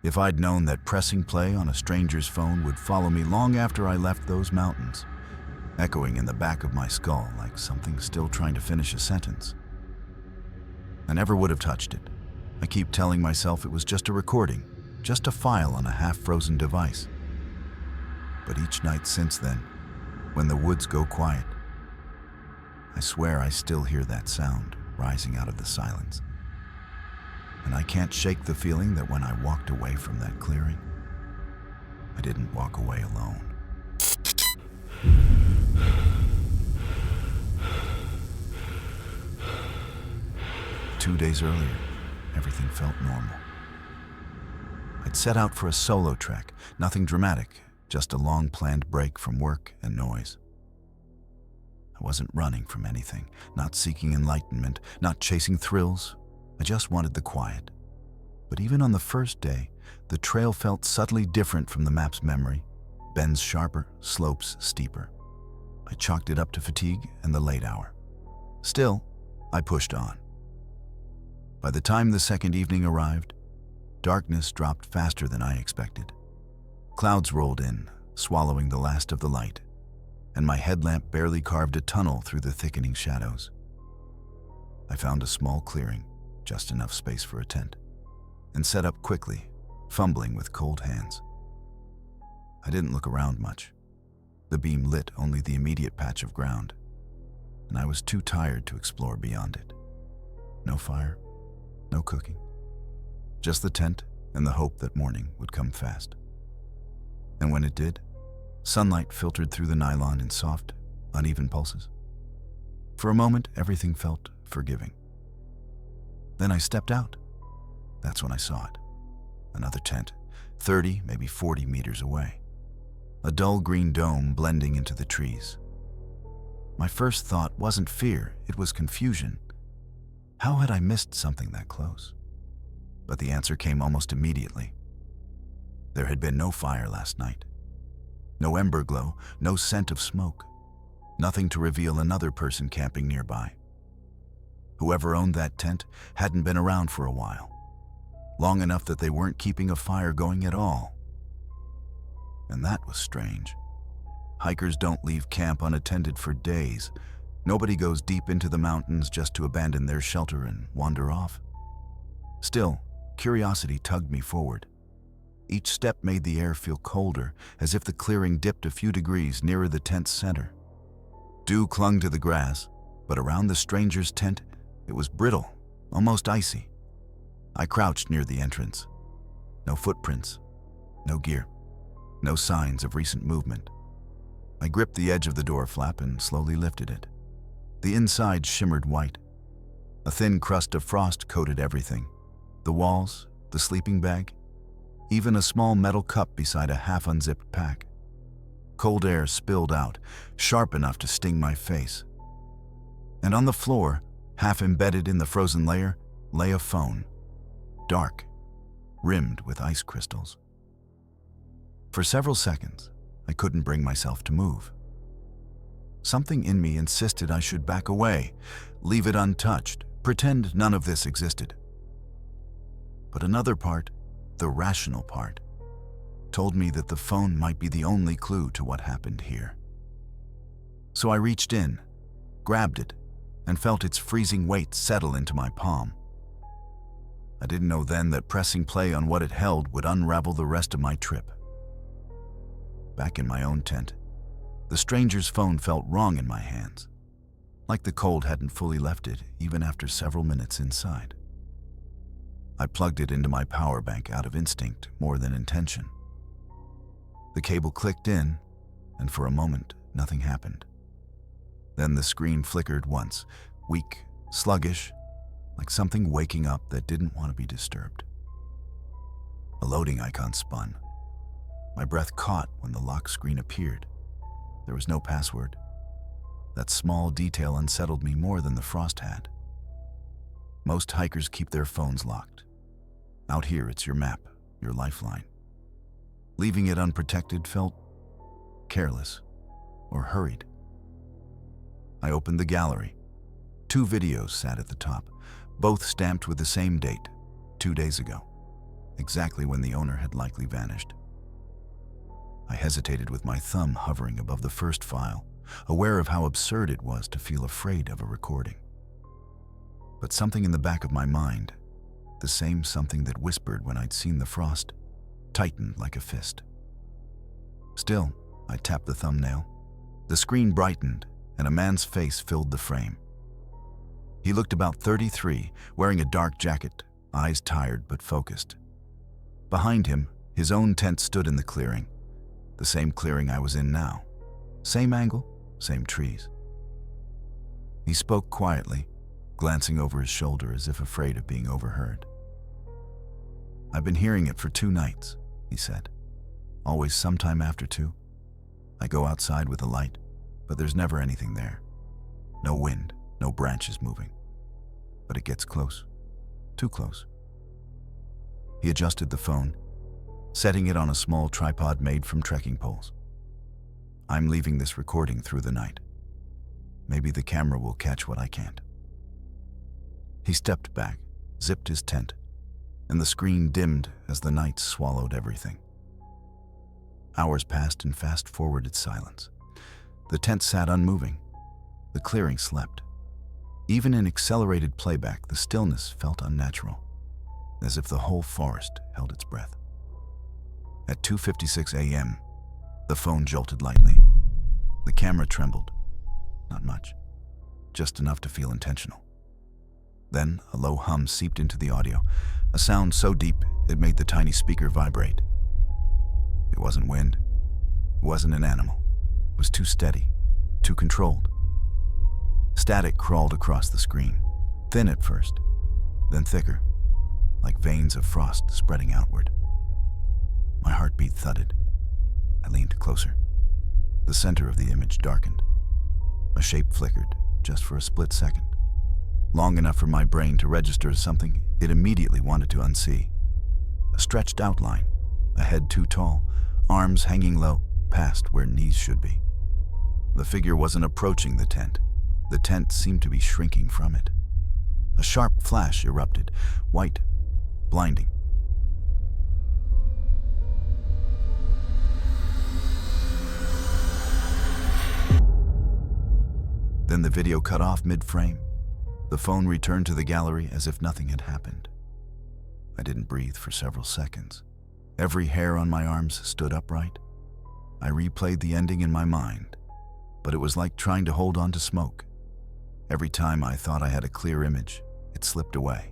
If I'd known that pressing play on a stranger's phone would follow me long after I left those mountains, echoing in the back of my skull like something still trying to finish a sentence, I never would have touched it. I keep telling myself it was just a recording, just a file on a half-frozen device. But each night since then, when the woods go quiet, I swear I still hear that sound rising out of the silence. And I can't shake the feeling that when I walked away from that clearing, I didn't walk away alone. 2 days earlier, everything felt normal. I'd set out for a solo trek, nothing dramatic, just a long-planned break from work and noise. I wasn't running from anything, not seeking enlightenment, not chasing thrills. I just wanted the quiet. But even on the first day, the trail felt subtly different from the map's memory. Bends sharper, slopes steeper. I chalked it up to fatigue and the late hour. Still, I pushed on. By the time the second evening arrived, darkness dropped faster than I expected. Clouds rolled in, swallowing the last of the light, and my headlamp barely carved a tunnel through the thickening shadows. I found a small clearing, just enough space for a tent, and set up quickly, fumbling with cold hands. I didn't look around much. The beam lit only the immediate patch of ground, and I was too tired to explore beyond it. No fire, no cooking, just the tent and the hope that morning would come fast. And when it did, sunlight filtered through the nylon in soft, uneven pulses. For a moment, everything felt forgiving. Then I stepped out. That's when I saw it. Another tent, 30, maybe 40 meters away. A dull green dome blending into the trees. My first thought wasn't fear, it was confusion. How had I missed something that close? But the answer came almost immediately. There had been no fire last night. No ember glow, no scent of smoke. Nothing to reveal another person camping nearby. Whoever owned that tent hadn't been around for a while. Long enough that they weren't keeping a fire going at all. And that was strange. Hikers don't leave camp unattended for days. Nobody goes deep into the mountains just to abandon their shelter and wander off. Still, curiosity tugged me forward. Each step made the air feel colder, as if the clearing dipped a few degrees nearer the tent's center. Dew clung to the grass, but around the stranger's tent, it was brittle, almost icy. I crouched near the entrance. No footprints, no gear, no signs of recent movement. I gripped the edge of the door flap and slowly lifted it. The inside shimmered white. A thin crust of frost coated everything. The walls, the sleeping bag, even a small metal cup beside a half-unzipped pack. Cold air spilled out, sharp enough to sting my face. And on the floor, half embedded in the frozen layer, lay a phone. Dark, rimmed with ice crystals. For several seconds, I couldn't bring myself to move. Something in me insisted I should back away, leave it untouched, pretend none of this existed. But another part, the rational part, told me that the phone might be the only clue to what happened here. So I reached in, grabbed it, and felt its freezing weight settle into my palm. I didn't know then that pressing play on what it held would unravel the rest of my trip. Back in my own tent, the stranger's phone felt wrong in my hands, like the cold hadn't fully left it even after several minutes inside. I plugged it into my power bank out of instinct more than intention. The cable clicked in, and for a moment, nothing happened. Then the screen flickered once, weak, sluggish, like something waking up that didn't want to be disturbed. A loading icon spun. My breath caught when the lock screen appeared. There was no password. That small detail unsettled me more than the frost had. Most hikers keep their phones locked. Out here, it's your map, your lifeline. Leaving it unprotected felt careless or hurried. I opened the gallery. 2 videos sat at the top, both stamped with the same date, 2 days ago. exactly when the owner had likely vanished. I hesitated with my thumb hovering above the first file, aware of how absurd it was to feel afraid of a recording. But something in the back of my mind, the same something that whispered when I'd seen the frost, tightened like a fist. Still, I tapped the thumbnail. The screen brightened, and a man's face filled the frame. He looked about 33, wearing a dark jacket, eyes tired but focused. Behind him, his own tent stood in the clearing, the same clearing I was in now. Same angle, same trees. He spoke quietly, glancing over his shoulder as if afraid of being overheard. "I've been hearing it for 2 nights," he said. "Always sometime after 2. I go outside with a light, but there's never anything there. No wind, no branches moving. But it gets close, too close." He adjusted the phone, setting it on a small tripod made from trekking poles. "I'm leaving this recording through the night. Maybe the camera will catch what I can't." He stepped back, zipped his tent, and the screen dimmed as the night swallowed everything. Hours passed in fast-forwarded silence. The tent sat unmoving. The clearing slept. Even in accelerated playback, the stillness felt unnatural, as if the whole forest held its breath. At 2:56 a.m., the phone jolted lightly. The camera trembled. Not much, just enough to feel intentional. Then a low hum seeped into the audio, a sound so deep it made the tiny speaker vibrate. It wasn't wind. It wasn't an animal. It was too steady, too controlled. Static crawled across the screen, thin at first, then thicker, like veins of frost spreading outward. My heartbeat thudded. I leaned closer. The center of the image darkened. A shape flickered, just for a split second, long enough for my brain to register as something it immediately wanted to unsee. A stretched outline, a head too tall, arms hanging low, past where knees should be. The figure wasn't approaching the tent. The tent seemed to be shrinking from it. A sharp flash erupted, white, blinding. Then the video cut off mid-frame. The phone returned to the gallery as if nothing had happened. I didn't breathe for several seconds. Every hair on my arms stood upright. I replayed the ending in my mind, but it was like trying to hold on to smoke. Every time I thought I had a clear image, it slipped away.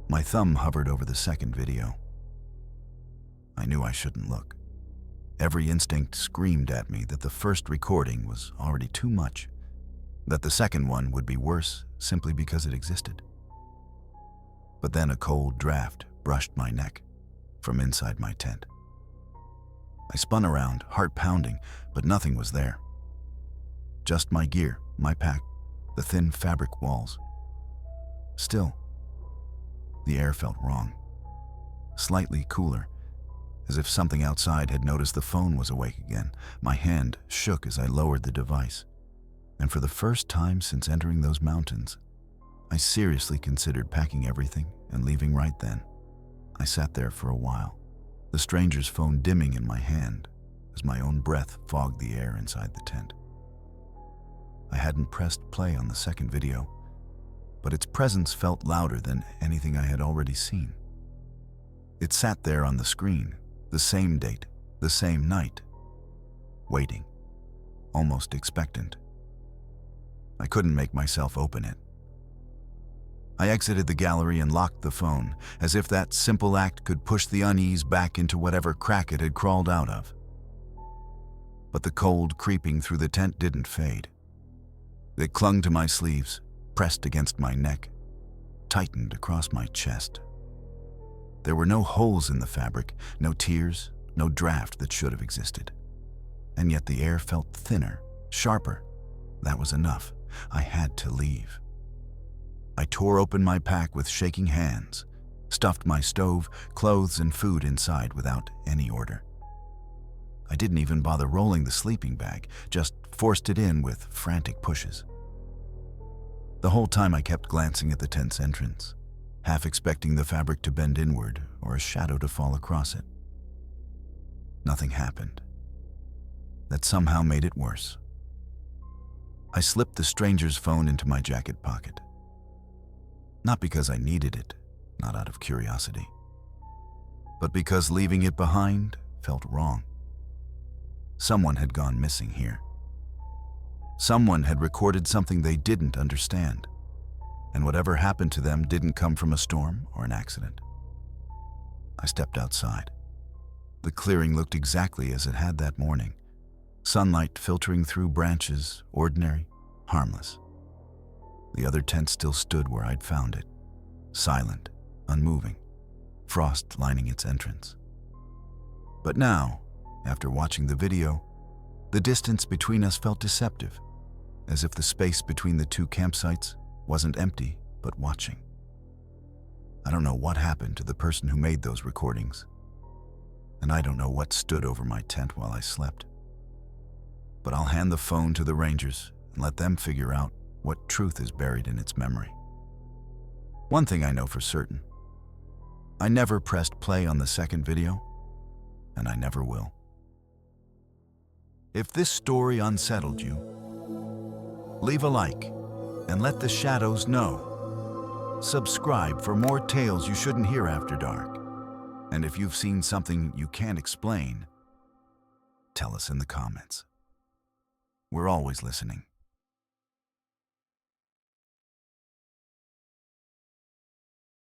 My thumb hovered over the second video. I knew I shouldn't look. Every instinct screamed at me that the first recording was already too much, that the second one would be worse simply because it existed. But then a cold draft brushed my neck from inside my tent. I spun around, heart pounding, but nothing was there. Just my gear, my pack, the thin fabric walls. Still, the air felt wrong. Slightly cooler, as if something outside had noticed the phone was awake again. My hand shook as I lowered the device. And for the first time since entering those mountains, I seriously considered packing everything and leaving right then. I sat there for a while, the stranger's phone dimming in my hand as my own breath fogged the air inside the tent. I hadn't pressed play on the second video, but its presence felt louder than anything I had already seen. It sat there on the screen, the same date, the same night, waiting, almost expectant. I couldn't make myself open it. I exited the gallery and locked the phone, as if that simple act could push the unease back into whatever crack it had crawled out of. But the cold creeping through the tent didn't fade. It clung to my sleeves, pressed against my neck, tightened across my chest. There were no holes in the fabric, no tears, no draft that should have existed. And yet the air felt thinner, sharper. That was enough. I had to leave. I tore open my pack with shaking hands, stuffed my stove, clothes, and food inside without any order. I didn't even bother rolling the sleeping bag, just forced it in with frantic pushes. The whole time I kept glancing at the tent's entrance. half expecting the fabric to bend inward or a shadow to fall across it. Nothing happened. That somehow made it worse. I slipped the stranger's phone into my jacket pocket. Not because I needed it, not out of curiosity, but because leaving it behind felt wrong. Someone had gone missing here. Someone had recorded something they didn't understand, and whatever happened to them didn't come from a storm or an accident. I stepped outside. The clearing looked exactly as it had that morning. Sunlight filtering through branches, ordinary, harmless. The other tent still stood where I'd found it, silent, unmoving, frost lining its entrance. But now, after watching the video, the distance between us felt deceptive, as if the space between the two campsites wasn't empty, but watching. I don't know what happened to the person who made those recordings, and I don't know what stood over my tent while I slept. But I'll hand the phone to the rangers and let them figure out what truth is buried in its memory. One thing I know for certain: I never pressed play on the second video, and I never will. If this story unsettled you, leave a like and let the shadows know. Subscribe for more tales you shouldn't hear after dark. And if you've seen something you can't explain, tell us in the comments. We're always listening.